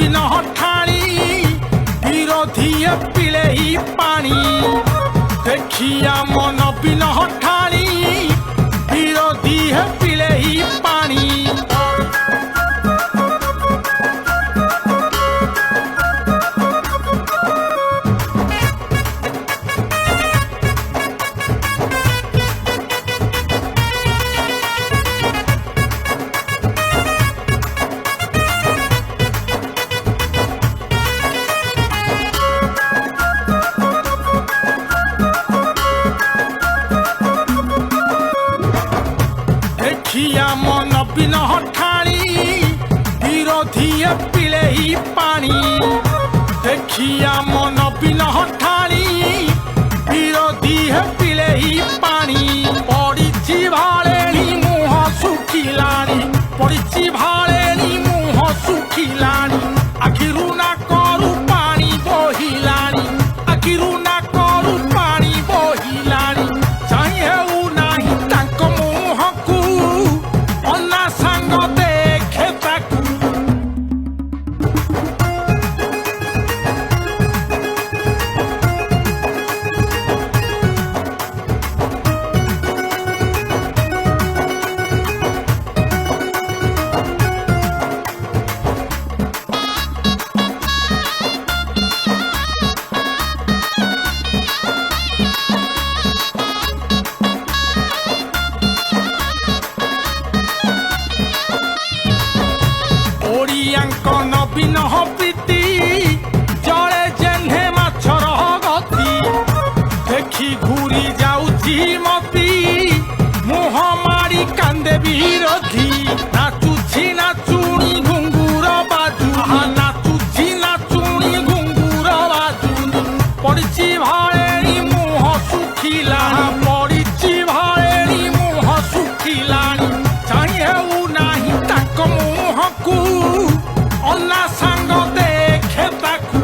नवीन ठाणी विरोधी पिले ही पानी देखिया मन नवीन ठाणी विरोधी पिले ही पानी देखिया मन नवीन ठाणी विरोधी पिले ही पानी देखिया मन नवीन ठाणी विरोधी पिले ही पानी पड़िछि भालेनी मुह सुखिलानी पड़िछि भालेनी मुह सुखिलानी आखिरु ना करू पानी बोहिलानी आखिरु ना करू पानी बोहिलानी चाहिए नाही तांको मुहकू अन्ना सांग देखे ताकू ओडियांक नवीन प्रीति जड़े जेन्हे माछर गति देखी घूरी जाउची मती मुह मारी कांदे विरोधी नाचुची नाचुणी घुंगुर बाजू नाचुची नाचुणी घुंगुर बाजू पड़िछि भालेनी मुह सुखिला पड़िछि भालेनी मुह सुखिलानी चाहिए नाही ताको मुहकू अन्ना सांग देखे ताकू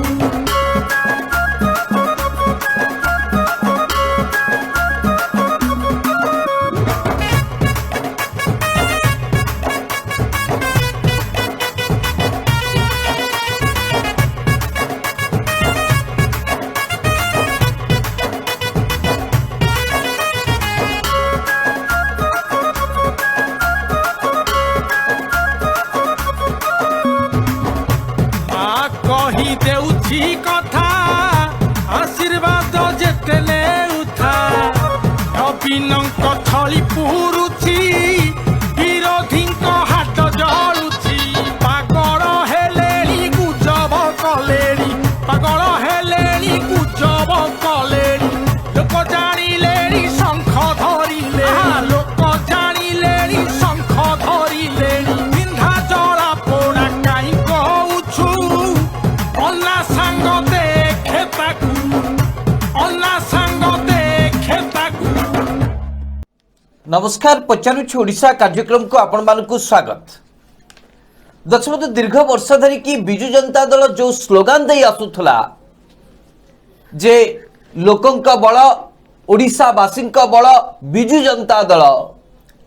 कही देउछि कथा आशीर्वाद जेते नेउथा नवीनक थली पुरुछि विरोधीक हाथ जलुछि पागल हेलेनी गुजब कलेनी पागल हेलेनी गुजब कलेनी लोक जानिलेनी शंख धरिले लोक जानिलेनी शंख धरिलेनी बिंधा जला पोड़ा काई कहूछु अन्ना सांग देखे ताकू अन्ना सांग देखे ताकू। नमस्कार पचारुछु ओडिशा कार्यक्रम को आपण मानकु स्वागत। दर्शक दीर्घ वर्ष धरी कि बिजु जनता दल जो स्लोगान दे आसुथला जे लोकंक बळ ओडिशावासींक बळ बिजु जनता दल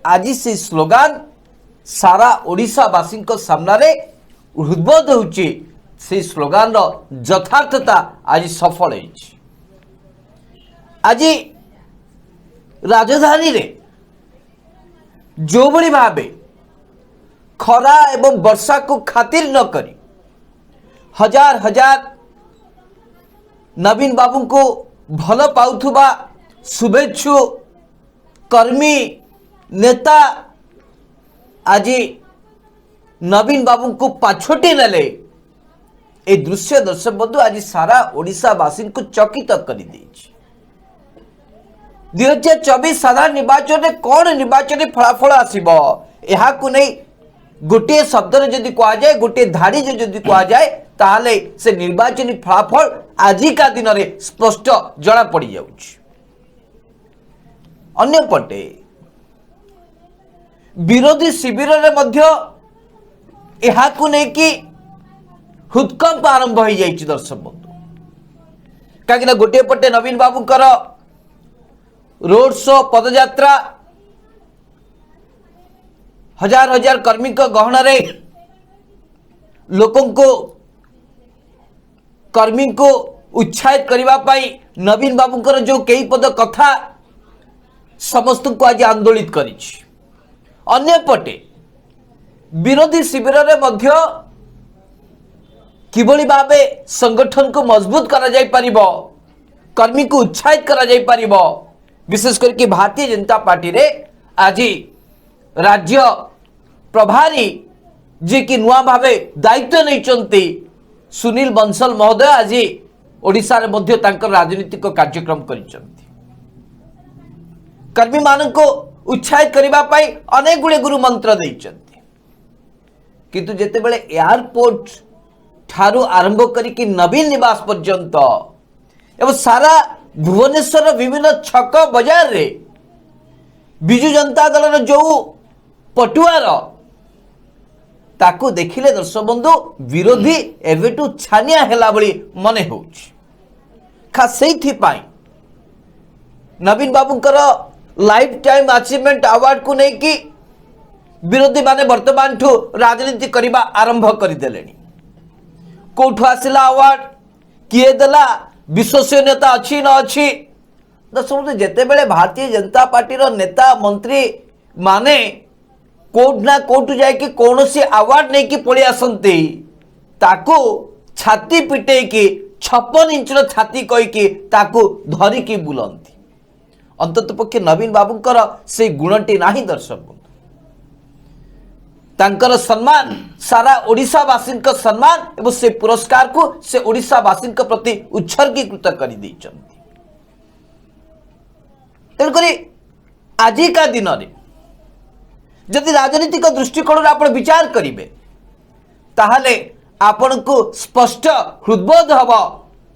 आज से स्लोगान सारा ओडिशावासींक सामने उद्बोध होउची से स्लोगान रो यथार्थता आज सफल होइछि। आज राजधानी रे जो भली भावे खरा एवं वर्षा को खातिर न करी हजार हजार नवीन बाबू को भल पाउथुबा शुभेच्छु कर्मी नेता आज नवीन बाबू को पाछोटी नेले ए दृश्य दर्शक बंधु आज सारा ओडिशावासी को चकित कर 2024 साधारण निर्वाचन में कौन निर्वाचन फलाफल आसब यह गोटे शब्द जदि कह जाए गोटे धाड़ी जदि कह जाए ताहले से निर्वाचन फलाफल आजिका दिन में स्पष्ट जना पड़ जाउछि। अन्यपटे विरोधी शिविर रे मध्य एहाकु नेकी हृदकंप आरंभ हो जाइछि। दर्शक बंधु कहीं गोटे पटे नवीन बाबूकर रोड शो पदयात्रा हजार हजार कर्मी गहन लोकों को कर्मी को उत्साहित करने पाई नवीन बाबूंकर जो कई पद कथा समस्त को आज आंदोलित करी। अन्यपटे विरोधी शिविर में मध्य किभली भावे संगठन को मजबूत करा जाय परिबो, कर्मी को उत्साहित करा जाय परिबो, विशेष करके भारतीय जनता पार्टी रे आज राज्य प्रभारी जे कि नुआ भावे दायित्व नहीं सुनील बंसल महोदय आज ओडिशा रे मध्य तांकर राजनीतिक कार्यक्रम करिसंती। कर्मी मान को उत्साहित करबा पाई अनेक गुड़े गुरु मंत्र देइसंती, किंतु जेते बेले एयरपोर्ट ठारू आरंभ करिक नवीन निवास पर्यंत एवं सारा भुवनेश्वर विभिन्न छक बाजार रे विजु जनता दल जो पटुआर ताकू देखिले दर्शक बंधु विरोधी एवेटू छानिया हेला बली मने होउछ। खास सेथि पाई नवीन बाबूंकर लाइफ टाइम अचीवमेंट अवार्ड को नहीं कि विरोधी माने वर्तमान ठू राजनीति करबा आरंभ कर देलेनी। कोठू आसिला अवार्ड किए देला, विश्वसनीयता अच्छी न अच्छी। दर्शक बंधु जेते बेले भारतीय जनता पार्टी रो नेता मंत्री माने कोर्ट ना कोर्ट जाए कि कौन सी अवार्ड नहीं कि पड़ी आसंती ताकू छाती पिटे कि 56 इंच छाती कही कि ताकू धरिकी बुलंती। अंतत पक्षे नवीन बाबूंकर से गुणटी नाही। दर्शक बंधु तांकर सम्मान सारा ओडिशावासी सम्मान एवं से पुरस्कार को से ओडिशावासी प्रति उत्सर्गीकृत कर देइचंती। तेणुकरी आज का दिन में जदि राजनीतिक दृष्टिकोण आप विचार करेंगे ताहले आपण को स्पष्ट हृदबोध हम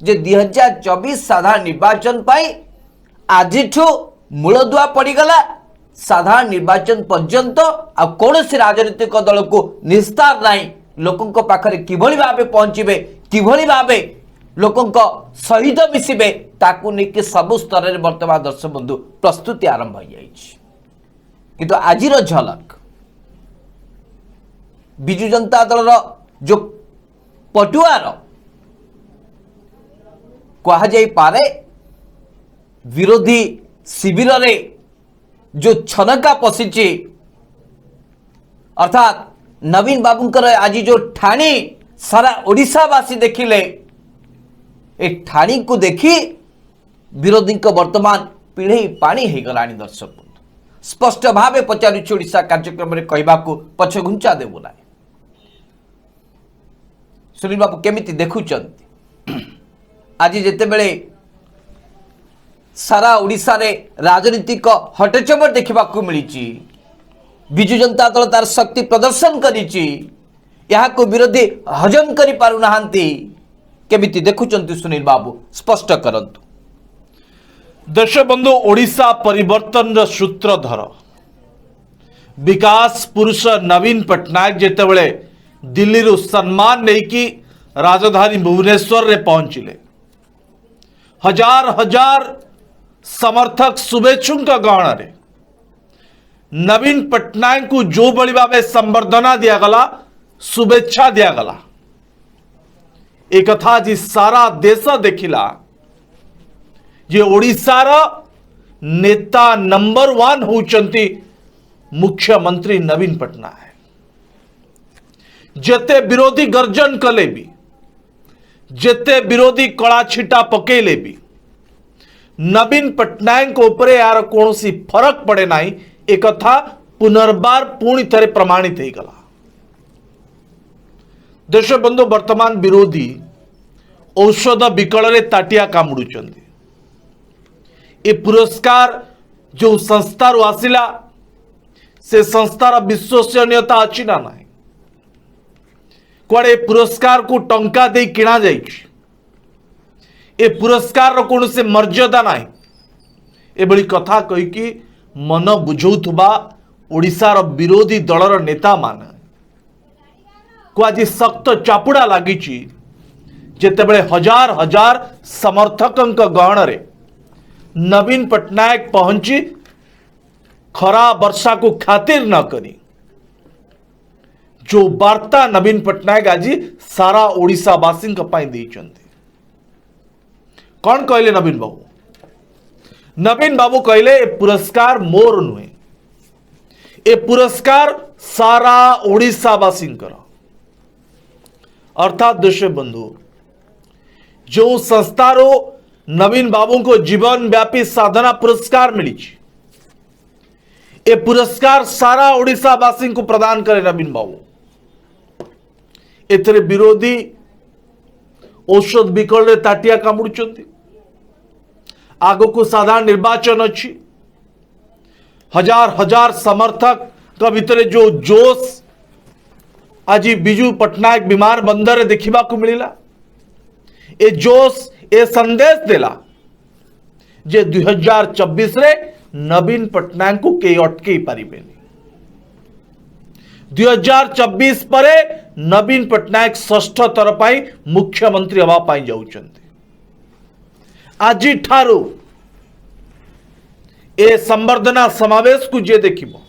जे 2024 साधारण निर्वाचन पाई आज मूलदुआ पड़गला। साधारण निर्वाचन पर्यंत आ कौन सी राजनीतिक दल को निस्तार नहीं, लोकों पाखरे किभली भावे पहुंचे, किभली भावे लोकों सहित मिसिबे ताकू नहीं सबु स्तर में वर्तमान दर्शक बंधु प्रस्तुति आरंभ हो जाइए। किंतु आज झलक विजु जनता दल जो पटुआर कहा जाई पारे विरोधी शिविर रे जो छनका पशिची अर्थात नवीन बाबूंकर आज जो ठाणी सारा ओडिशावासी देखिले ए ठाणी को देखी विरोधी वर्तमान पीढ़ी पानी हो गलानी। दर्शक स्पष्ट भावे पचारुछ ओडिशा कार्यक्रम में कहवा पछ घुंचा देबु ना। सुनील बाबू केमिति देखुचंती आज जेते बेले सारा ओडिशा रे राजनीतिक हटचमट देखा मिली, विजु जनता दल तार शक्ति प्रदर्शन करिछि, यहाँ को विरोधी हजम करि पारु नाहांती। केमिति देखुचंती सुनील बाबू स्पष्ट करंतु। दर्शक बंधु ओडिशा परिवर्तन सूत्रधर विकास पुरुष नवीन पट्टनायक जेतेबेले दिल्ली रू सम्मान नहीं कि राजधानी भुवनेश्वर रे पहुंचिले, हजार हजार समर्थक शुभेच्छुं गहण रे नवीन पट्टनायक को जो बड़ी भाव संबर्धना दिगला, शुभेच्छा दिगला। एक कथा जी सारा देश देखिला जे ओडिशार नेता नंबर 1 होचंती मुख्यमंत्री नवीन पट्टनायक। जेते विरोधी गर्जन कले भी, जेते विरोधी कला छिटा पकेले भी नवीन पट्टनायक उपरे यार कौन सी फरक पड़े ना। एक कथा पुनर्बार पुणी थे प्रमाणित हो गला। देश बंधु वर्तमान विरोधी औषध विकल रे ताटिया कामुड़ुचंदी। ए पुरस्कार जो संस्था आसिला से संस्थार विश्वसनीयता अच्छी ना ना कुआड़े पुरस्कार को टंका दे किणा जाइछि। ए पुरस्कार कौन से मर्यादा ना एभली कथा कही कि मन बुझौथुबा ओडिशार विरोधी दलर नेता मान को आज सख्त चापुड़ा लगी जेतेबेले हजार हजार समर्थकों गहण रे नवीन पट्टनायक पहुंची खरा वर्षा को खातिर न करी जो वार्ता नवीन पट्टनायक आज सारा ओडिशावासी देइचंती। कौन कहले नवीन बाबू? नवीन बाबू कहले ए पुरस्कार मोर नुहे, ए पुरस्कार सारा ओडिशावासी अर्थात देश बंधु जो संस्थार नवीन बाबू को जीवन व्यापी साधना पुरस्कार मिली, ए पुरस्कार सारा ओडिशावासी को प्रदान करे नवीन बाबू। एथरे विरोधी औषध विकल ताटिया कामुड़ुचंती। आगो को साधारण निर्वाचन अच्छी, हजार हजार समर्थक का भितर जो जोश आज बिजू पट्टनायक विमान बंदर देखा मिलला, ए जोश ए संदेश देला जे 2024 रे नवीन पट्टनायक को के अटके पारिबेनी। 2024 परे नवीन पट्टनायक षष्ठ थर पाई मुख्यमंत्री हवा पाई जाउचंती। आज ठारू ए संवर्धना समावेश को जे देखिबो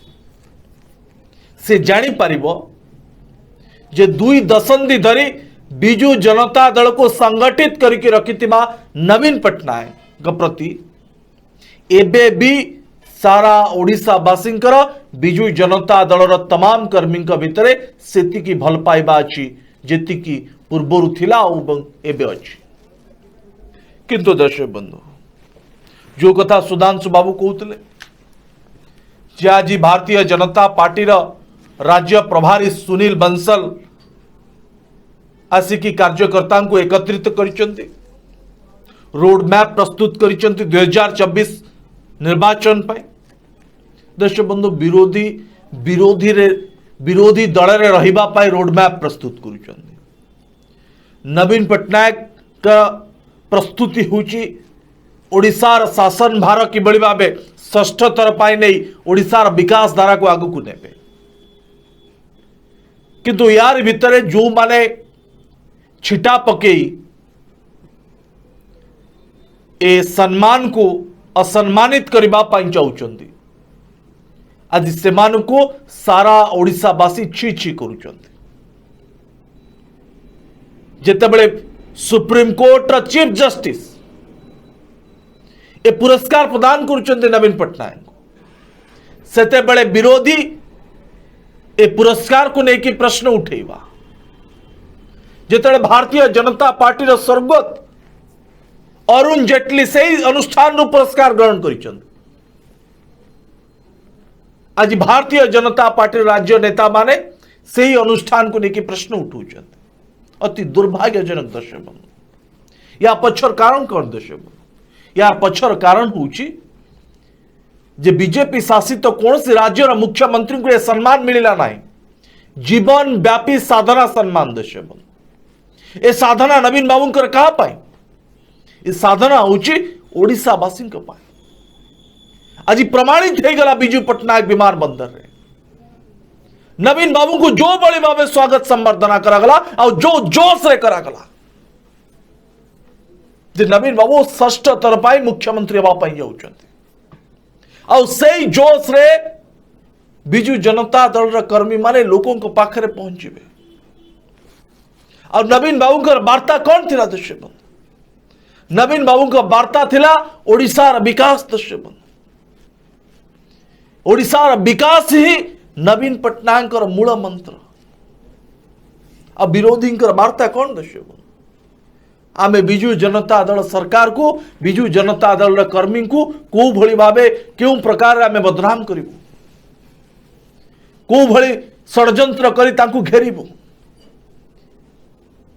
से जानी पारिबो जे 2 दशंधि धरी बिजू जनता दल को संगठित करके रखिथिबा नवीन पट्टनायक प्रति एबे भी सारा ओडिशा वासींकर बिजू जनता दलर तमाम कर्मी भितर सेतिकी भल पाइबा अछि जेतिकी पूर्वरु थिला एबे अछि। किंतु दर्शक बंधु जो कथा सुधांशु बाबू कहते जे आज भारतीय जनता पार्टी राज्य प्रभारी सुनील बंसल आसिकी कार्यकर्ता को एकत्रित करिसंती, रोड मैप प्रस्तुत करिसंती 2024 निर्वाचन पाई। दर्शक बंधु विरोधी दल रे रहिबा पाई रोड मैप प्रस्तुत करिसंती। नवीन पट्टनायक का प्रस्तुति होची ओडिशार शासन भार किभली भाबे षष्ठ थर पाई नहीं ओडिशार विकास धारा को आगु को नेबे। किंतु यार भितर जो माने छिटा पकई ए सम्मान को असम्मानित करबा पाई चाहउचंती, आज सेमान को सारा ओडिशावासी छी छी करूचंती। जेतेबेले सुप्रीम कोर्ट रा चीफ जस्टिस ए पुरस्कार प्रदान करूचंती नवीन पट्टनायक को, सेतेबेले विरोधी ए पुरस्कार को लेकिन प्रश्न उठेबा। जेतेबेले भारतीय जनता पार्टी रा स्वर्गत अरुण जेटली से ही अनुष्ठान रो पुरस्कार ग्रहण करिसंती। आज भारतीय जनता पार्टी राज्य नेता माने से ही अनुष्ठान को लेकिन प्रश्न उठाउछंती। अति दुर्भाग्यजनक दर्शक बंधु, या पछर कारण कौन दर्शक बंधु? या पछर कारण होची जे बीजेपी शासित तो कौन से राज्य मुख्यमंत्री को यह सम्मान मिलला नहीं, जीवन व्यापी साधना सम्मान। दर्शक बंधु ए साधना नवीन बाबू कहा पाई, ये साधना होची ओडिशावासी पाई। आज प्रमाणित हो गला बिजू पट्टनायक विमान बंदर रे नवीन बाबू को जो बड़े भावे स्वागत संवर्धना करागला और जो जोश रे करागला जे नवीन बाबू षष्ठ थर पाई मुख्यमंत्री हवा पाई जाउचंती। और से जोश रे बिजू जनता दल रा कर्मी माने लोकों को पाखरे पहुंचीबे। और नवीन बाबू का वार्ता कौन थिला दर्शक बंधु? नवीन बाबू का वार्ता थिला ओडिशार विकास। दर्शक बंधु ओडिशार विकास ही नवीन पट्टनायक मूल मंत्र। अब विरोधी वार्ता कौन दर्शक बंधु? आमे बिजू जनता दल सरकार को बिजू जनता दल कर्मी को को भली भावे क्यों प्रकार आमे बदनाम करिबु, को भली षड्यंत्र करी तांकु घेरिबु।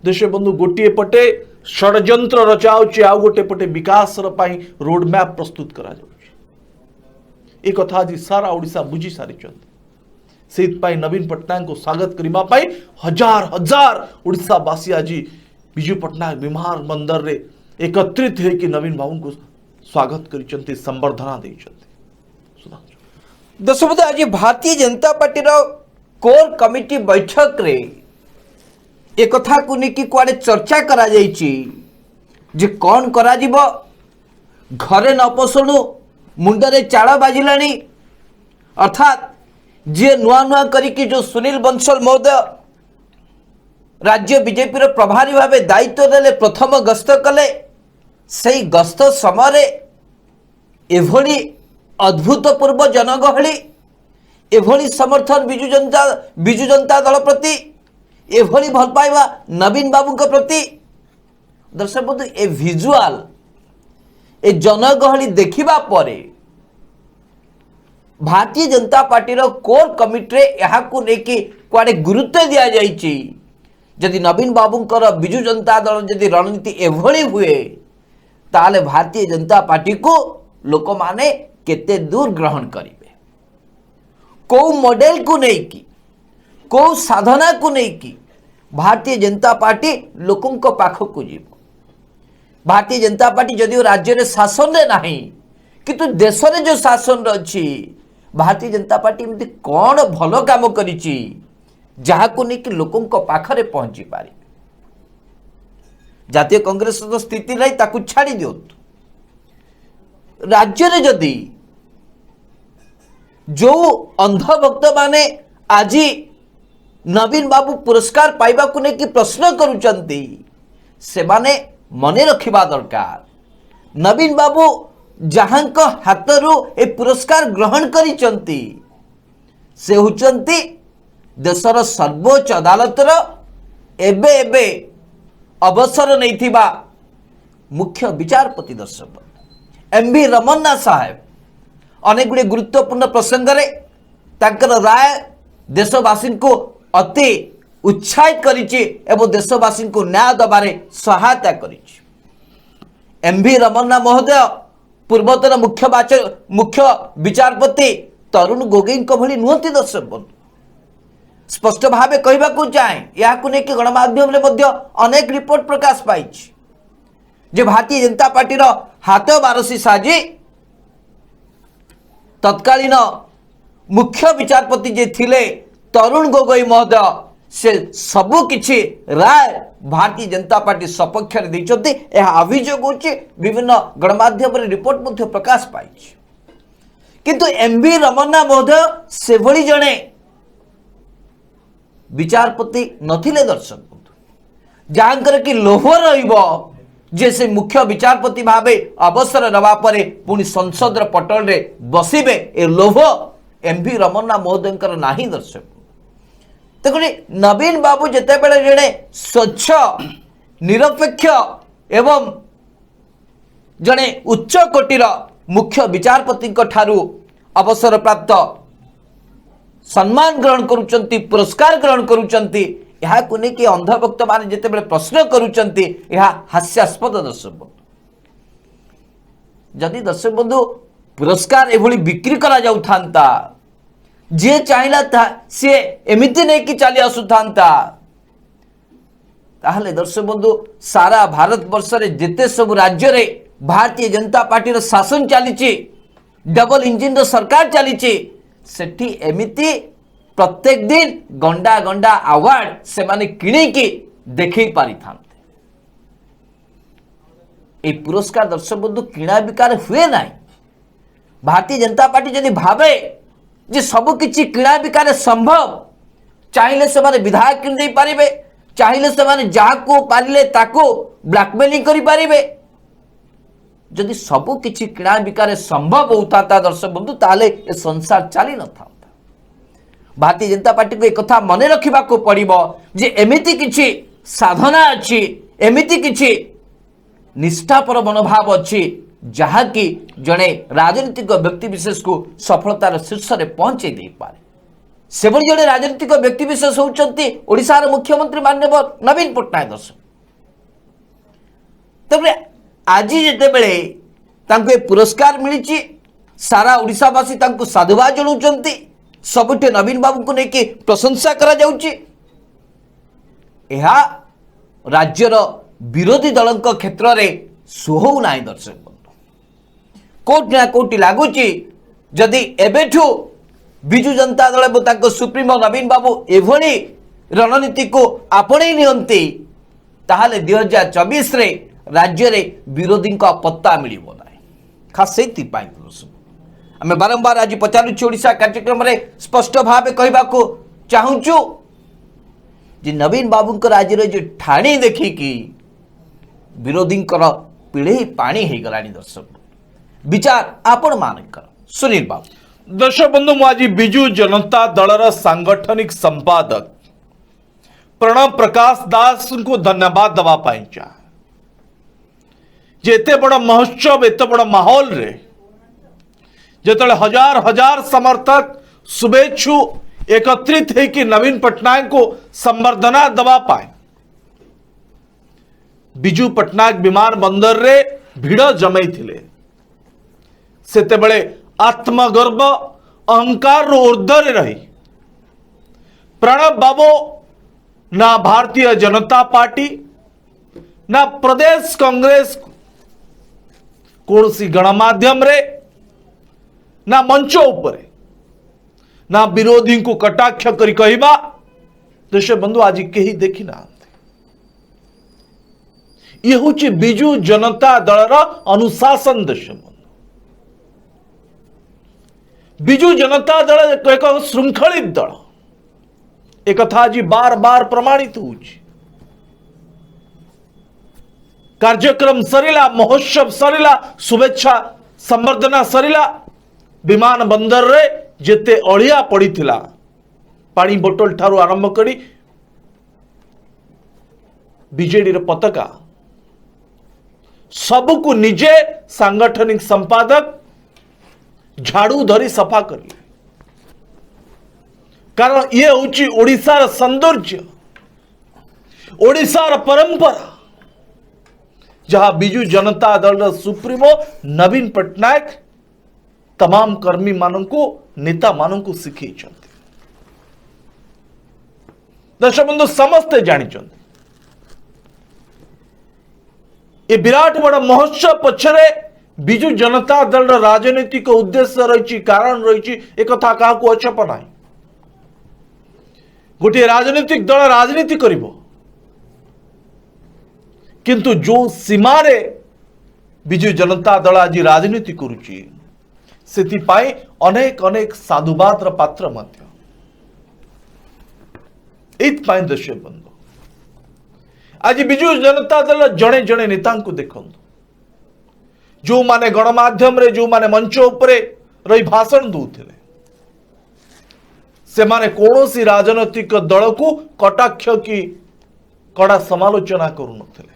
देश बंधु गोटे पटे षड्यंत्र रचाउछि, आउ गोटे पटे विकास रोड मैप प्रस्तुत करा जाउछि। ए कथा आज सारा ओडिशा बुझी सारिछंती। सेइतपाई नवीन पट्टनायक को स्वागत करिबा पाई हजार हजार ओडिशावासी आज बिजू पट्टनायक विमान बंदर रे एकत्रित होकर नवीन बाबू को स्वागत करिछंती, संवर्धना देइछंती। दर्शक बंधु आज Bharatiya Janata party core committee बैठक रे एक कथा को लेकिन कुआडे चर्चा करा जाइछि जे कौन करा जिवो, घरे न पसणु मुंडरे चाड़ा बाजिलानी। अर्थात जे नुआ नुआ करिकी जो सुनील बंसल महोदय राज्य बीजेपी प्रभारी भाव दायित्व देले प्रथम गस्त कले से गस्त समय एभली अद्भुतपूर्व जनगहली एभली समर्थन विजु जनता दल प्रति एभली भल पाइबा नवीन बाबू प्रति दर्शक बंधु ए विजुआल ए जनगहली देखिबा परे Bharatiya Janata party core committee यहाँ लेकिन कुआडे गुरुत्व दिया जाइछि जदि नवीन बाबूंकर विजु जनता दल जदि रणनीति एभली हुए ताले भारतीय जनता पार्टी को लोक माने केते दूर ग्रहण करेंगे कौ मॉडल को नहीं की कौ साधना को नहीं की भारतीय जनता पार्टी लोकों को पाख को जीव भारतीय जनता पार्टी जदिव राज्य रे शासन रे नहीं किंतु देश रे जो शासन अच्छी भारतीय जनता पार्टी एमती कौन भल काम करिछि जहाँ को नहीं कि लोकों को पाखरे पहुंची पारे जातीय कांग्रेस तो स्थिति नहीं ताकू छाड़ी दियो राज्य रे जदि जो अंध भक्त माने आज नवीन बाबू पुरस्कार पाइबा को नहीं कि प्रश्न करुचंती से माने मने रखिबा दरकार नवीन बाबू जहां को हाथरू ए पुरस्कार ग्रहण करिचंती से होचंती देशर सर्वोच्च अदालतर एबे एबे अवसर नैथिबा मुख्य विचारपति दर्शक एमवी रमन्ना साहेब अनेक गुड़े गुरुत्वपूर्ण प्रसंग रे तांकर राय देशवासी को अति उत्साहित करिछि एवं देशवासी को न्याय दबारे सहायता करिछि एमवी रमन्ना महोदय पूर्वतन मुख्य विचारपति तरुण गोगोई भली नुहति दर्शक बंधु स्पष्ट भाव कहवाक चाहे या गणमाध्यम अनेक रिपोर्ट प्रकाश पाई जे भारतीय जनता पार्टी हाथ बारसी साजी तत्कालीन मुख्य विचारपति जे थिले तरुण गोगोई महोदय से सबु किछि राय भारतीय जनता पार्टी सपक्ष अभियोग होछि विभिन्न गणमाध्यम रिपोर्ट प्रकाश पाई किंतु एमवी रमन्ना महोदय से भली जणे विचारपति नथिले दर्शक बंधु जहाँकर कि लोभ रहिबो जे से मुख्य विचारपति भावे अवसर नवा परे पुणी संसद पटल रे बसिबे ए लोभ एमवी रमन्ना महोदय नाही दर्शक देखो नवीन बाबू जिते बेले जड़े स्वच्छ निरपेक्ष एवं जड़े उच्च कोटीर मुख्य विचारपति ठारू अवसर प्राप्त सम्मान ग्रहण करुचंती पुरस्कार ग्रहण करुचंती यह को नहीं कि अंधभक्त माने जिते बेले प्रश्न करुचंती यह हास्यास्पद दर्शक बंधु जदि दर्शक बंधु पुरस्कार एभली बिक्री करा जाउ थांता जे चाहिला था सी एमिति नहीं कि चली आसुथांता ताहले दर्शक बंधु सारा भारत वर्ष रे जेते सब राज्य रे भारतीय जनता पार्टी रो शासन चलीची डबल इंजिन रो सरकार चलीची सेठी एमिति प्रत्येक दिन गंडा गंडा अवार्ड से माने किणी की देखई पारि थांते ए पुरस्कार दर्शक बंधु किणा बिकार हुए नाही भारतीय जनता पार्टी जदि भावे जे सब किछि किणा बिकार संभव चाहिले से माने विधायक किन दे पारिबे चाहिले से माने जाको पारिले ताको ब्लैकमेलिंग करि पारिबे जदि सब किछि किणा बिकार संभव होता दर्शक बंधु ताले ए संसार चली न था भारतीय जनता पार्टी को एक कथा मन रखा पड़ो जे एमिति किछि साधना अच्छी एमिति किछि निष्ठापर मनोभाव अच्छी जहाँकि जड़े राजनीतिक व्यक्ति विशेष को सफलतार शीर्ष में पहुंचे दे पारे से जड़े राजनीतिक व्यक्ति विशेष होती ओडिशार मुख्यमंत्री माननीय नवीन पट्टनायक दर्शक तबे आज जिते बेले तांको पुरस्कार मिली सारा ओडिशावासी तांको साधुवाद जणाउछंती सबुठे नवीन बाबू को लेकिन प्रशंसा करा जाउची एहा राज्यर विरोधी दल क्षेत्र में सुहौ नाई दर्शक बंधु कोट ना कोटी लगुच जदि एबेठू विजु जनता दल एवं सुप्रीमो नवीन बाबू एभली रणनीति को आपणे नियंती ताहले 2024 रे राज्य रे विरोधी का पत्ता मिलिबो नाही खास सेति पाई आम बारंबार आज पचारुछु ओडिशा कार्यक्रम रे स्पष्ट भाव कहबाको चाहूचु जे नवीन बाबूंकर आज जो ठाणी देखिकी विरोधी पिढ़े पानी हो गलानी। दर्शक विचार आपण मानकर सुनील बाबू। दर्शक बंधु आज विजु जनता दलर सांगठनिक संपादक प्रणव प्रकाश दास को धन्यवाद दवा पाई चाहे जे एते बड़ महोत्सव एते बड़ माहौल रे जेतले हजार हजार समर्थक शुभेच्छु एकत्रित होकर नवीन पट्टनायक को संबर्धना दवा पाए विजु पट्टनायक विमान बंदर रे भिड़ जमई थिले सेते बड़े आत्मगर्व अहंकार ऊर्ध्वर रही प्रणब बाबू ना भारतीय जनता पार्टी ना प्रदेश कांग्रेस कौन सी गणमाध्यम रे ना मंच उपरे ना विरोधी को कटाक्ष करी कहबा देश बंधु आज कहीं देखी ना ये हूँ विजु जनता दलर अनुशासन। देश बंधु विजु जनता दल एक श्रृंखलित दल एक आज बार बार प्रमाणित हो कार्यक्रम सरिला महोत्सव सरिला शुभेच्छा संबर्धना सरिला विमान बंदर रे जेते अड़िया पड़ी थिला पानी बोतल ठारू आरंभ करी बीजेडी रे पताका सबको निजे सांगठनिक संपादक झाड़ू धरी सफा करले कारण ये होची ओडिशार सौंदर्य ओडिशार परंपरा जहां बिजु जनता दल सुप्रीमो नवीन पट्टनायक तमाम कर्मी मानू नेता मानू शिखई। दर्शक बंधु समस्ते जानी ये विराट बड़ महोत्सव पछरे बिजु जनता दल राजनीतिक उद्देश्य रही कारण रही एक कथा क्या अचप ना गोटे राजनीतिक दल राजनीति करिबो किंतु जो सीमा रे बिजु जनता दल आज राजनीति करुची सेतिपाई अनेक अनेक साधुवाद पात्र मध्य एइथपाई दर्शक बंधु आज बिजु जनता दल जड़े जड़े नेता को देखंतु जो माने गणमाध्यम रे जो माने मंच उपरे रही भाषण दूथिले से माने कौनसी राजनैतिक दल को कटाक्ष की कड़ा समालोचना करुनथिले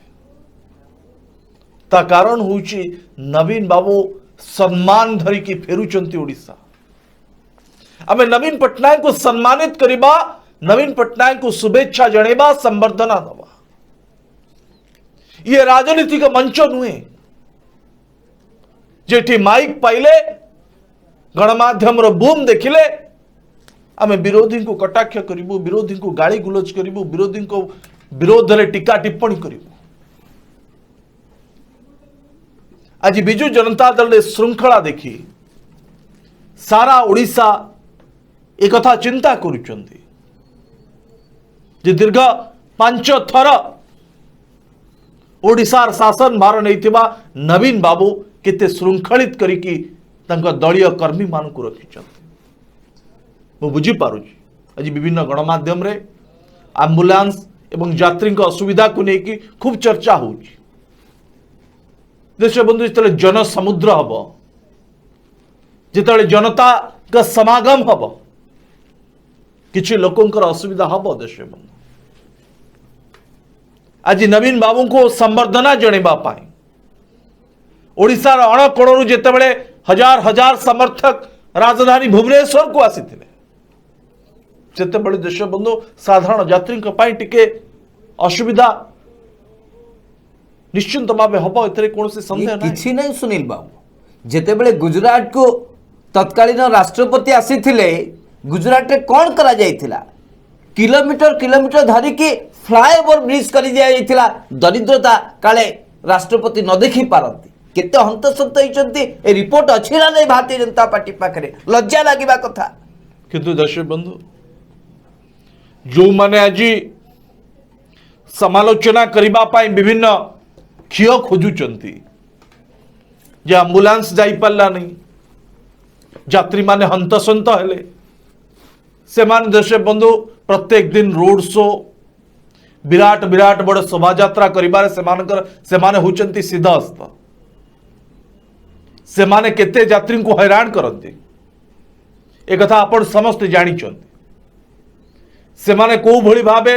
ता कारण होची नवीन बाबू सम्मान धरिकी फेरुचंती ओडिशा आमे नवीन पट्टनायक को सम्मानित करिबा नवीन पट्टनायक को शुभेच्छा जणेबा संबर्धना दवा ये राजनीतिक मंच नुहे जेठी माइक पाइले गणमाध्यम रो बूम देखिले आमे विरोधी को कटाक्ष करिबु विरोधी को गाली गुलज करिबु विरोधी को विरोध रे टीका टिप्पणी करिबु। आज बिजु जनता दल ने श्रृंखला देखी सारा ओडिशा एक कथा चिंता करुचंती जे दीर्घ 5 थर ओडिशार शासन भार नैथिबा नवीन बाबू केते श्रृंखलित करिकी तांका दलीय कर्मी मानकु रखिचंती मु बुझी पारुची आज विभिन्न गणमाध्यम रे एम्बुलेंस एवं यात्री असुविधा को लेकिन खूब चर्चा होची देश बंधु जिते जन समुद्र हम जिते जनता का समागम हम किसी लोकंकर असुविधा हम देश बंधु आज नवीन बाबू को संबर्धना जणेबा पाई ओडिशार अणकोणरू जेतेबेले हजार हजार समर्थक राजधानी भुवनेश्वर को आसीथिले सेतेबेले देश बंधु साधारण यात्री टिके असुविधा निश्चिंत भाव हम ए कौन सन्देह किछि नहीं। सुनील बाबू जेतेबेले गुजरात को तत्कालीन राष्ट्रपति आसीथिले गुजरात रे कौन करा जायथिला किलोमीटर किलोमीटर धरिकी फ्लाईओवर ब्रिज कर दिया जायथिला दरिद्रता काले राष्ट्रपति न देखी पारती केते हंतसंत होइचंती ए रिपोर्ट अछि ना नहीं भारतीय जनता पार्टी पाखरे लज्जा लागिबा कथा किंतु दर्शक बंधु जो माने आज समालोचना करिबा पाई विभिन्न क्षीय खोजुचंती जे एम्बुलेंस जाई पारला नहीं यात्री माने हंतसंत हेले से मान देश बंधु प्रत्येक दिन रोड शो विराट विराट बड़ शोभा यात्रा करिबारे सेमाने होचंती सिद्धहस्त। सेमाने केते यात्री को हैरान करते ए कथा आपण समस्त जानिचंती। सेमाने को भली भाबे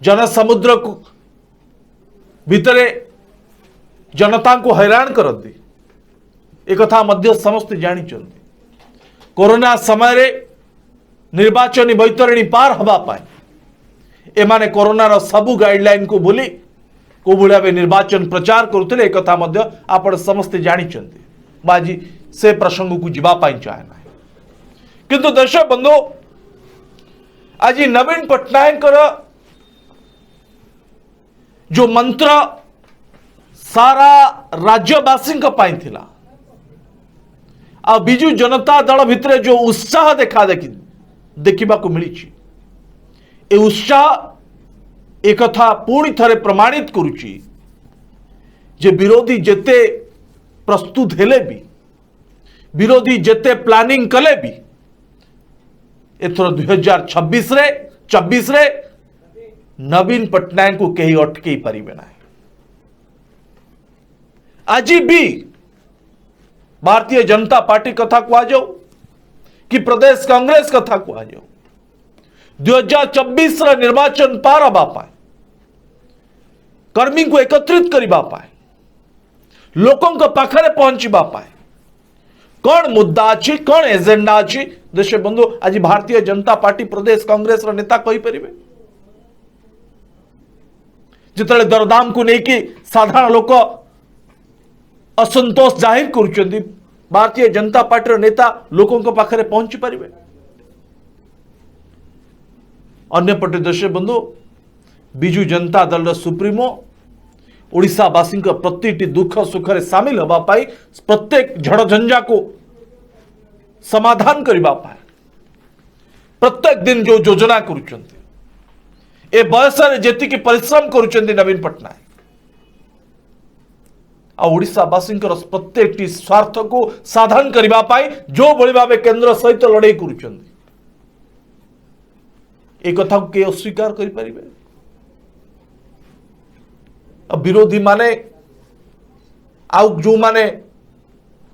जनसमुद्र भितरे जनता को हैरान करते ए कथा मध्य समस्त जानिचंती। कोरोना समय रे निर्वाचन बैतरणी पार हवा पाए एमाने कोरोनार सबु गाइडलाइन को भूली को भाव निर्वाचन प्रचार करुले एक कथा मध्य आपण समस्ते जानिचंती। बाजी से प्रसंग को जीवा पाई चाहे ना किंतु दर्शक बंधु आज नवीन पट्टनायक जो मंत्र सारा राज्यवासी थिला आ बिजु जनता दल भितर जो उत्साह देखा मिली ए उत्साह एक कथा पुणी थरे प्रमाणित करुची जे विरोधी जेते प्रस्तुत हेले भी विरोधी जेते प्लानिंग कले भी एथर 2026 रे नवीन पट्टनायक को कहीं अटकई पारिबे ना। आज भी भारतीय जनता पार्टी कथा कह जाओ कि प्रदेश कांग्रेस कथा कह जाओ 2024 निर्वाचन पार हवा पाए कर्मी को एकत्रित करबा पाए लोकों को पाखरे पहुंचबा पाए कौन मुद्दा अच्छी कौन एजेंडा अच्छी देश बंधु आज भारतीय जनता पार्टी प्रदेश कांग्रेस नेता कही पारे जिते दरदाम को लेकिन साधारण लोक असंतोष जाहिर कर भारतीय जनता पार्टी नेता लोकों को पाखरे पहुंची पारे। अन्यपटे देश बंधु बिजु जनता दल सुप्रीमो ओडिशावासी प्रति दुख सुख सामिल होगा प्रत्येक झड़झंझा को समाधान करने प्रत्येक दिन जो योजना कर बयस जी परिश्रम कर नवीन पट्टनायक ओडिशावासी प्रत्येक स्वार्थ को साधन करने जो भली भाव केंद्र सहित लड़ाई कर कथा को किए अस्वीकार करें विरोधी माने आउ जो माने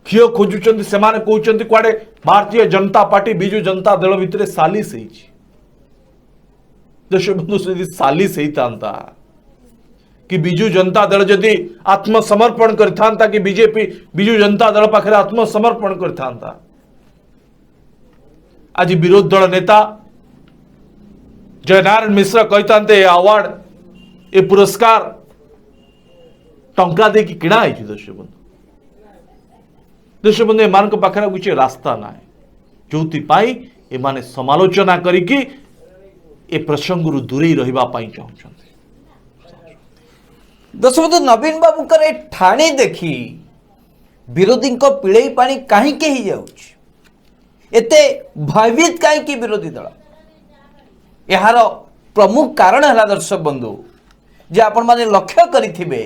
क्षय खोजुंट से कहते कुआडे भारतीय जनता पार्टी बिजु जनता दल भितर सालिश देश बंधु से सालिश होता कि बिजु जनता दल जदि आत्मसमर्पण करता कि बीजेपी बिजु जनता दल पाखे आत्मसमर्पण करता आज विरोधी दल नेता जयनारायण मिश्र कहते अवार्ड ए पुरस्कार टंका दे कि किणा है देश बंधु एमान पाखे किसी रास्ता ना जो एमाने समालोचना करिकी ए प्रसंग रु दूरे रही चाहते। दर्शक बंधु नवीन बाबू ठाणी देखी विरोधी पिड़ई पानी कहीं एते भयभीत कहीं विरोधी दल यार प्रमुख कारण है दर्शक बंधु जे आपण माने लक्ष्य करिथिबे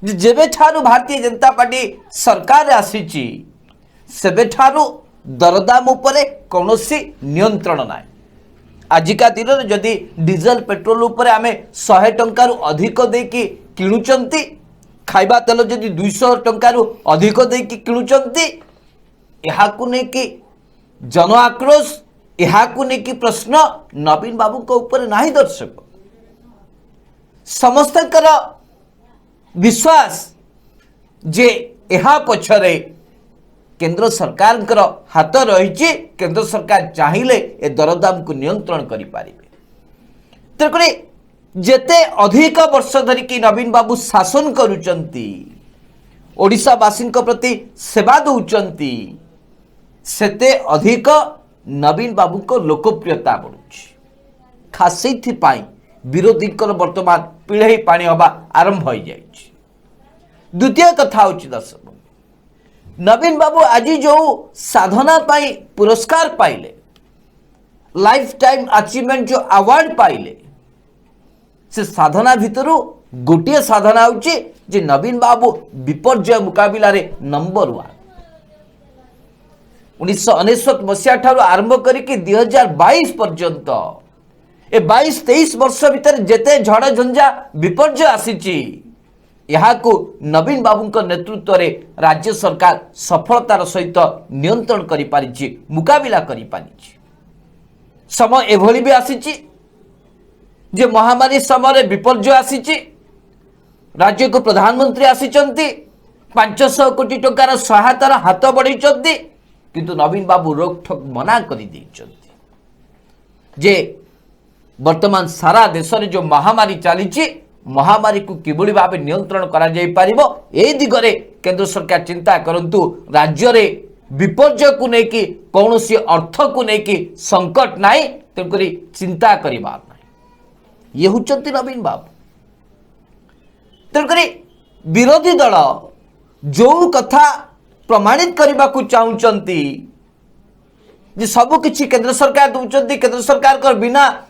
जेबे ठारू भारतीय जनता पार्टी सरकार आसीची सेबे ठारू दरदाम उपरे कौनसी नियंत्रण ना। आजिका दिन में जदि डीजल पेट्रोल उपरे आमे 100 टंका अधिक देकी किणुचंती खाइबा तेल जदि 200 टंका अधिक देकी किणुचंती एहाकु नै कि जन आक्रोश एहाकु नै कि प्रश्न नवीन बाबू को ऊपर नाही दर्शक समस्तकर विश्वास जे एहा पछरे केंद्र सरकार हाथ रही केंद्र सरकार चाहिए ए दरदाम को नियंत्रण करि पारिबे। तेकरे जेते अधिक वर्ष धरिकी नवीन बाबू शासन करुचंती ओडिशावासी प्रति सेवा दौचंती सेते अधिक नवीन बाबू को लोकप्रियता बढ़ुची खास विरोधी वर्तमान पिढ़ई पानी हवा आरंभ हो जाए। द्वितीय कथा होची दर्शक नवीन बाबू आज जो साधना पाई पुरस्कार पाइले लाइफ टाइम अचीवमेंट जो अवार्ड पाइले से साधना भितर गोटे साधना होची जे नवीन बाबू विपर्यय मुकाबिला रे नंबर 1 1999 मसीहा ठारू आरंभ करिक 2022 पर्यंत ए 22-23 वर्ष भीतर जेते झड़ झंझा विपर्य आसीची यहाकू नवीन बाबू नेतृत्व में राज्य सरकार सफलतार सहित नियंत्रण करि पारिछि, मुकाबिला करि पारिछि। समय एभली भी आसीची जे महामारी समय विपर्य आसीची, राज्य को प्रधानमंत्री आसीचंती 500 कोटी टंकार सहायतार हाथ बढ़ाई, किंतु नवीन बाबू रोकठोक मना कर जे वर्तमान सारा देश में जो महामारी चली महामारी को किभली भाव नियंत्रण करा जाई पारिबो ए दिगरे केंद्र सरकार चिंता करंतु। राज्य रे विपर्य को लेकि कौन सी अर्थ को लेकि संकट नाई, तेणुकरी चिंता करिबार नाही। ये होचंती नवीन बाबू। तेणुकरी विरोधी दल जो कथा प्रमाणित करने को चाहूंती जे सब किछि केंद्र सरकार दूचंती, केंद्र सरकार कर बिना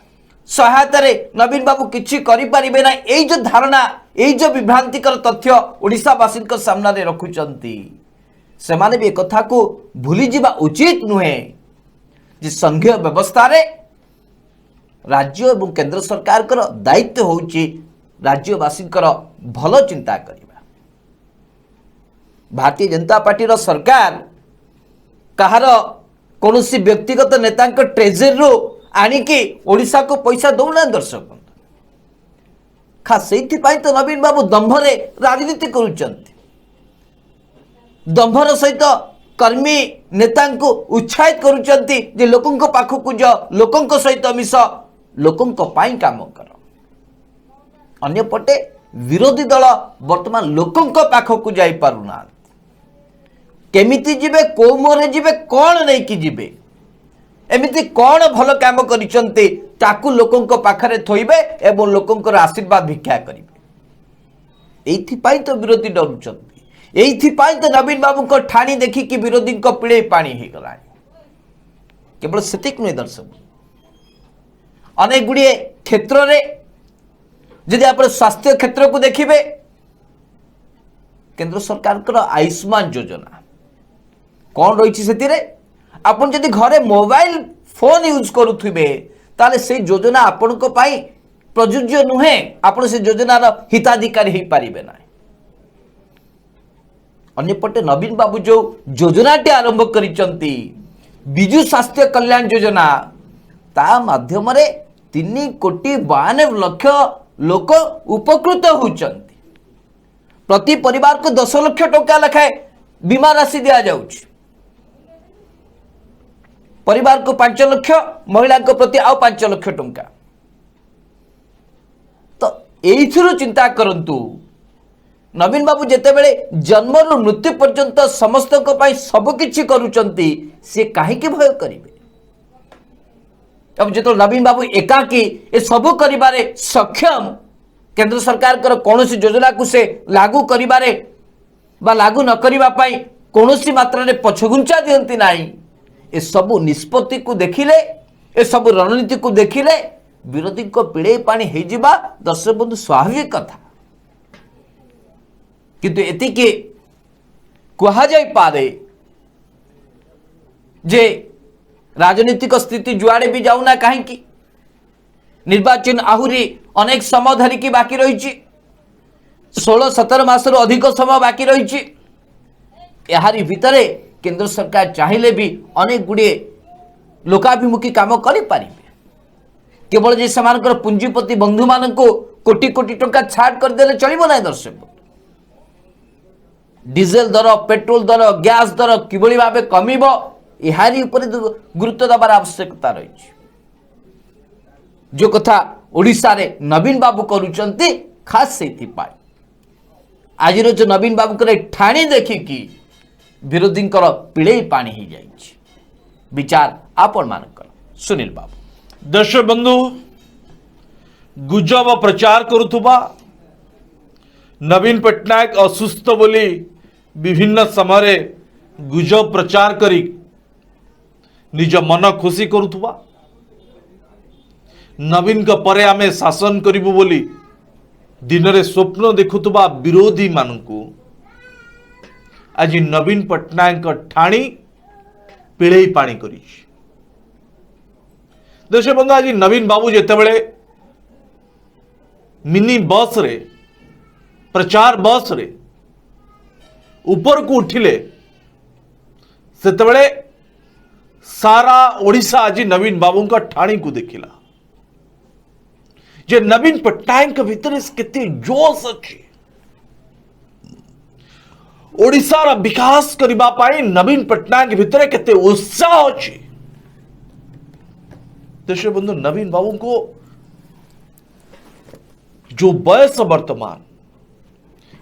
सहायता रे नवीन बाबू किछि करि परिबे ना, एई जो धारणा एई जो विभ्रांतिकर तथ्य ओडिशावासी सामना रे रखुचंती, सेमाने भी कथा को भूली जिबा उचित नुहे जे संघीय व्यवस्था रे राज्य एवं केंद्र सरकार कर दायित्व होउची राज्यवासी भल चिंता करिबा। भारतीय जनता पार्टी रो सरकार कहार कौन व्यक्तिगत नेता ट्रेजरी रू आनिकी ओडिशा को पैसा दौना दर्शक खास से तो नवीन बाबू दंभरे राजनीति करुचंती, दंभर सहित कर्मी नेता को उत्साहित करुचंती जे लोकंक पाखक जा, लोकंक सहित मिस, लोकंक पाई काम कर। अन्यपटे विरोधी दल वर्तमान लोकंक पाखक जाई पारुना, केमिति जिबे, को मोरे जिबे, कौन नहीं कि जिबे, एमिति कौन भल काम करिसंते ताकू लोकंक पाखरे थोइबे एवं लोकंकर आशीर्वाद भिक्षा करिबे। एइथि पाई तो विरोधी डरुचंती, एइथि पाई तो नवीन बाबू को ठाणी देखि कि विरोधी को पिड़े पानी हे गलानी। केवल सेतिक नुहे दर्शक, अनेक गुड़िए क्षेत्र रे यदि आप स्वास्थ्य क्षेत्र को देखिबे केंद्र सरकार कर आयुष्मान योजना कौन रही से आपन जदि घरे मोबाइल फोन यूज करुथिबे ताले से योजना आपण को पाई प्रযোज्य नुहे, आपण से योजनार हिताधिकारी हो पारिबे ना। अन्यपटे नवीन बाबू जो योजनाटी आरंभ करिसंती विजु स्वास्थ्य कल्याण योजना, ता माध्यम रे 3,92,00,000 लोक उपकृत होउचंती। प्रति परिवार को 10 लाख टंका लेखाए बीमा राशि दिया जाउछि, परिवार को 5 लाख, महिला को प्रति आउ 5 लाख टंका। तो एइथिरु चिंता करंतु नवीन बाबू जेतेबेले जन्मरु मृत्यु पर्यंत समस्त को पाई सब किछि करूचंती, से काहे के भय करिवे। अब जेतो नवीन बाबू एकाकी ए सब करिबारे सक्षम, केंद्र सरकार कर कौनसी योजना को से लागू करिबारे बा लागू न करिबा पाई कौनसी मात्रा रे पछगुंचा दियंती नाही। ए सब निष्पत्ति को देखिले, ए सब रणनीति को देखिले विरोधी को पिड़े पानी हे जिबा दर्शक बंधु स्वाभाविक कथा। किंतु एतिके कहा जाई पारे जे राजनीतिक स्थिति जुआड़े भी जाऊना कहीं निर्वाचन आहुरी अनेक समय धरिकी बाकी रही, 16-17 मास अधिक समय बाकी रही। यारी भितरे केंद्र सरकार चाहिए भी अनेक गुड़िए लोकाभिमुखी काम करि पारिबे। केवल जे समानकर पुंजीपति बंधु मान को कोटी कोटी टंका छाड़ कर देले चलिबो ना। दर्शक, डीजेल दर, पेट्रोल दर, गैस दर किभली भाबे कमिबो यारी ऊपर गुरुत्व दबार आवश्यकता रही। जो कथा ओडिशा रे नवीन बाबू करूचंती खास से आज जो नवीन बाबू करे ठाणी देखिकी विरोधी पिड़े पानी ही जाइए। विचार आपण मानकर सुनील बाबू। दर्शक बंधु, गुजब प्रचार करुथुबा नवीन पट्टनायक असुस्थ बोली विभिन्न समय गुजब प्रचार करी निज मन खुशी करुथुबा, नवीन का परे आमे शासन करिबु बोली दिन रे स्वप्न देखुथुबा विरोधी मानकु आज नवीन पट्टनायक ठाणी पिड़े पानी करी। देश बंधु आज नवीन बाबू जितेबले मिनी बस रे प्रचार बस रे ऊपर को उठिले सेतेबले सारा ओडिशा आज नवीन बाबू का ठाणी को देखिला जे नवीन पट्टनायक भीतर केते जोश अच्छी ओडिशार विकास करबा पाई नवीन पट्टनायक भीतर केते उत्साह अच्छी। देश बंधु नवीन बाबू को जो बयस वर्तमान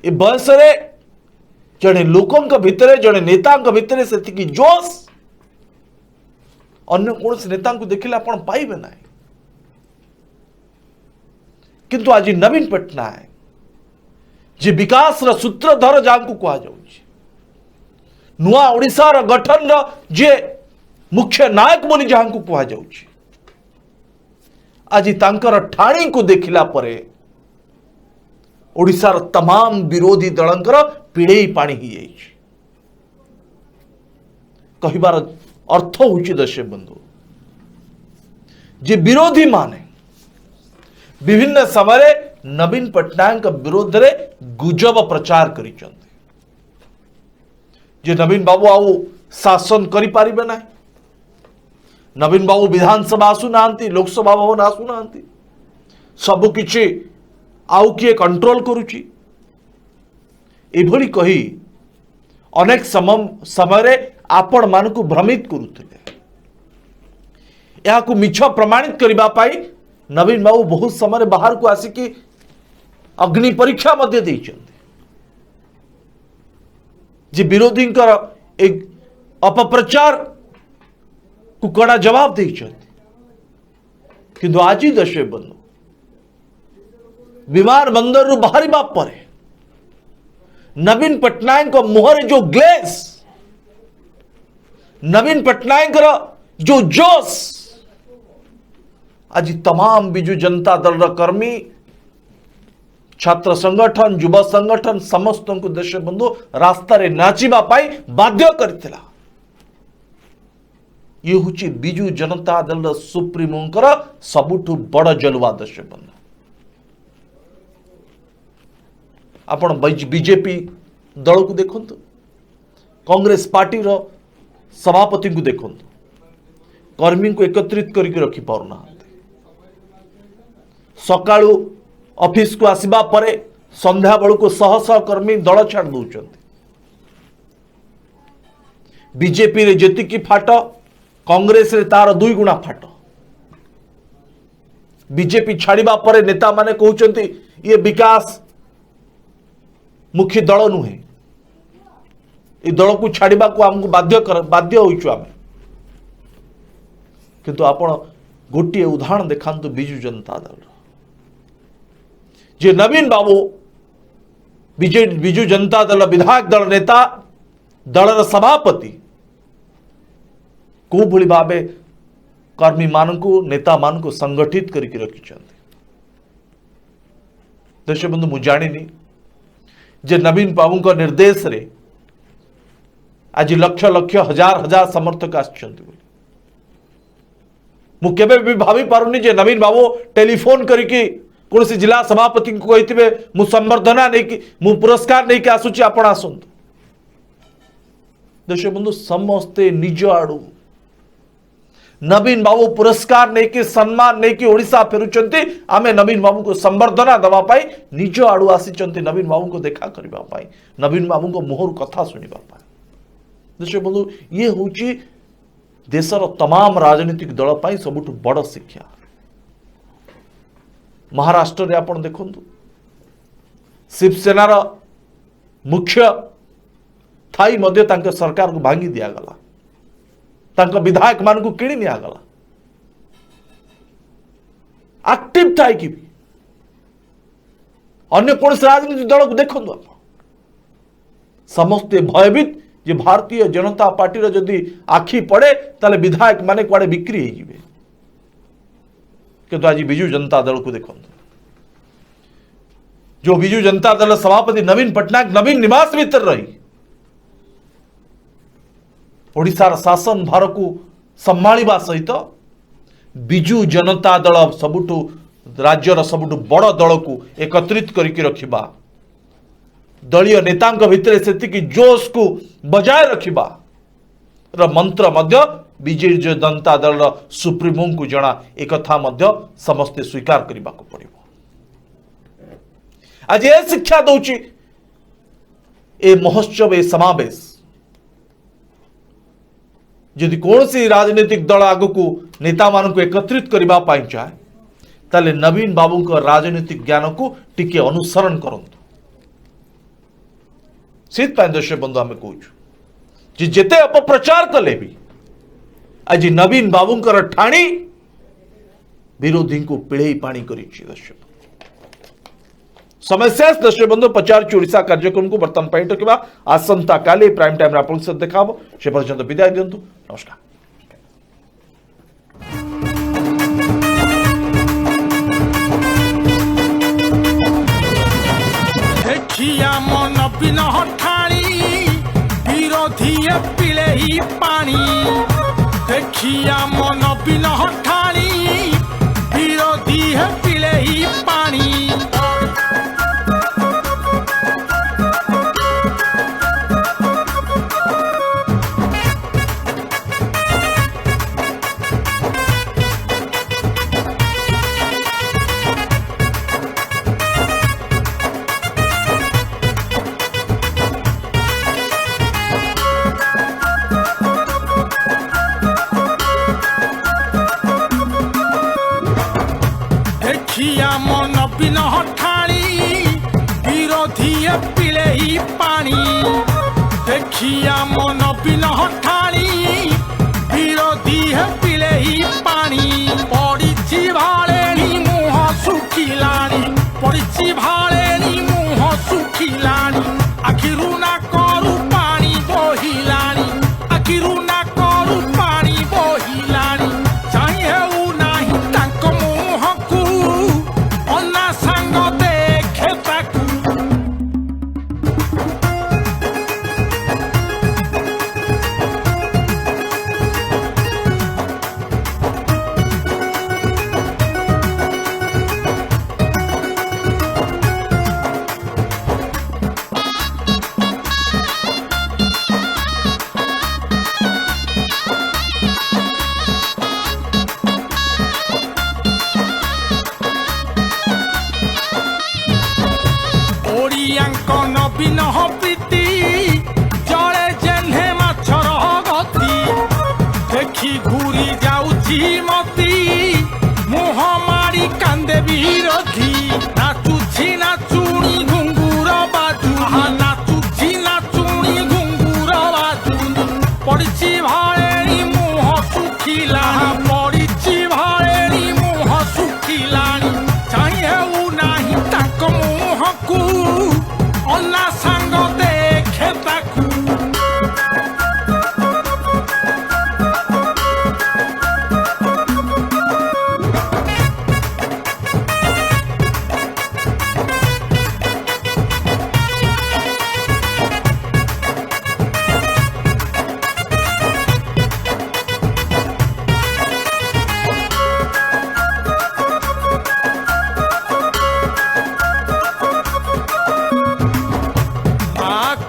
ए बयस रे जड़े लोकों भितर जड़े नेता भितर से जोश अन्य कौन से नेता को देखिले आपण पाइबे ना। किंतु आज नवीन पट्टनायक जे विकास र सूत्रधर जांकु कहा जाउछि नुआ ओडिशा र गठन र जे मुख्य नायक बोली जांकु कहा जाउछि आज तांकर ठाणी को देखिला परे ओडिशा र तमाम विरोधी दलंकर पिड़ेई पानी ही जाइछि। कहिबार अर्थ होछि दर्शक बंधु जे विरोधी माने विभिन्न समय नवीन पट्टनायक विरोध रे गुजब प्रचार करिसंते जे नवीन बाबू आउ शासन करि पारिबे ना। नवीन बाबू विधानसभा आसु नांती लोकसभा भवन आसु नांती सब किछि आउ किए कंट्रोल करुछि एभली कही अनेक समय आपण मान को भ्रमित करुथिले। याकु मिछ प्रमाणित करबा पाई नवीन बाबू बहुत समय बाहर को आसिकी अग्नि परीक्षा मध्य देइछन्ते जे विरोधी एक अपप्रचार को कड़ा जवाब देइछन्ते। किंतु आज दशे बंधु विमान बंदर रु बाहरी बाप परे नवीन पट्टनायक को मुहर जो ग्लेस नवीन पट्टनायक जो जोश आज तमाम बिजु जनता दल कर्मी छात्र संगठन युवा संगठन समस्त को देश बंधु रास्ता रे नाचिबा पाई बाध्य करथिला। ये हुची बिजु जनता दल सुप्रीमोंकर सबुठु बड़ जलवा देश बंधु। आपण बीजेपी दल को देखंतु कांग्रेस पार्टी रो सभापति को देखंतु कर्मी को एकत्रित करके रखी पारुना सकाळु ऑफिस को आसीबा परे संध्या बेलू को शह शह कर्मी दल छाड़ दौरान बीजेपी रे जेतिकी फाट कांग्रेस रे तार 2 गुणा फाट बीजेपी छाड़िबा परे नेता माने कहउचंती ये विकास मुख्य दल नुहे ये दल को छाड़िबा को हमको बाध्य होइछु आमे। किंतु आपण गोटे उदाहरण देखांतु बिजु जनता दल जे नवीन बाबू बिजु जनता दल विधायक दल नेता दलर सभापति को भली भावे कर्मी मानकु नेता मानकु संगठित करके रखिछन्ते। देश बंधु मु जानिनी जे नवीन बाबू को निर्देश रे आज लक्ष लक्ष हजार हजार समर्थक आछन्ते बोली मु केबे भी भाभी पारुनी जे नवीन बाबू टेलीफोन करके कौन जिला सभापति को कही मु संबर्धना नहीं कि मु पुरस्कार नहीं कि आसुची आपण आसंतु। देश बंधु समस्ते निज आड़ू नवीन बाबू पुरस्कार नहीं कि सम्मान नहीं कि ओडिशा फेरुचंती आमे नवीन बाबू को संबर्धना दबा पाई निज आड़ू आसीचंती नवीन बाबू को देखा करबा पाई नवीन बाबू को मुहर कथा सुनिबा पाई। देश बंधु ये होची देशर तमाम राजनीतिक दल पाई सबुठ बड़ शिक्षा। महाराष्ट्र रे आपण देखंतु शिवसेनार मुख्य थाई मध्य तांके सरकार को भांगी दिया गला तांको विधायक मान को किणी निया गला एक्टिव थाई कि अन्य कौन राजनीतिक दल को देखंतु आप समस्ते भयभीत जे भारतीय जनता पार्टी रो जदी आखि पड़े ताले विधायक माने कुआडे बिक्री हो जिवे। किंतु आज बिजु जनता दल को देखो जो बिजु जनता दल सभापति नवीन पट्टनायक नवीन निवास भीतर रही ओडिशार शासन भार को संभाळिबा सहित विजु जनता दल सबुठु राज्यर सबुठु बड़ दल को एकत्रित करके रखिबा दलीय नेतांक भितर सेतिकी जोश को बजाय रखिबा र मंत्र मध्य विजु जनता दल सुप्रीमो को जना एक कथा मध्य समस्ते स्वीकार करने को पड़िबो। आज ये शिक्षा दौची ए महोत्सव ए समावेश यदि कौन सी राजनीतिक दल आग को नेता मान को एकत्रित करने चाहे ताले नवीन बाबू को राजनीतिक ज्ञान को टिके अनुसरण करंतु सीधपाई दर्शक बंधु आम कहूँ जेते अपप्रचार कले भी आज नवीन बाबूंकर ठाणी विरोधी को पिड़े पानी करी दर्शक समय शेष दर्शक बंधु पचार ओडिशा कार्यक्रम को बर्तमान पाई रखा आसंता काली प्राइम टाइम आप देखा से पर्यंत विदाय दिंतु नमस्कार। देखिया मन बिन ठाणी विरोधी पिले ही पानी देखिया मन बिन ठाणी विरोधी पिले ही पानी देखिया मन बिन ठाणी विरोधी पिले ही पानी देखिया मन बिन ठाणी विरोधी पिले ही पानी पड़ी भाड़े मुह सुखिलानी पड़ी भाड़े मुह सुखिलानी आखिरु ना करू पानी बोहिलानी आखिरु ना करू पानी बोहिलानी चाहिए नाही तांको मुह को अन्ना संग देखे ताकू ओडियांको नवीन प्रीति जड़े जेन्हे माछर गति देखी घूरी जाउची मती मुह मारी कांदे विरोधी नाचुची नाचुणी घुंगुर बाजू नाचुची नाचुणी घुंगुर बाजू पड़ी भाड़े मुह सुखिला पड़ी भाड़े मुह सुखिलानी चाहिए नाही तांक मुह को अन्ना संग देखे ताकू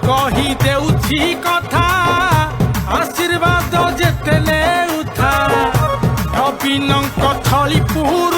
कही देउछि कथा आशीर्वाद जेते नेउथा नवीनଙ୍କ थली पुर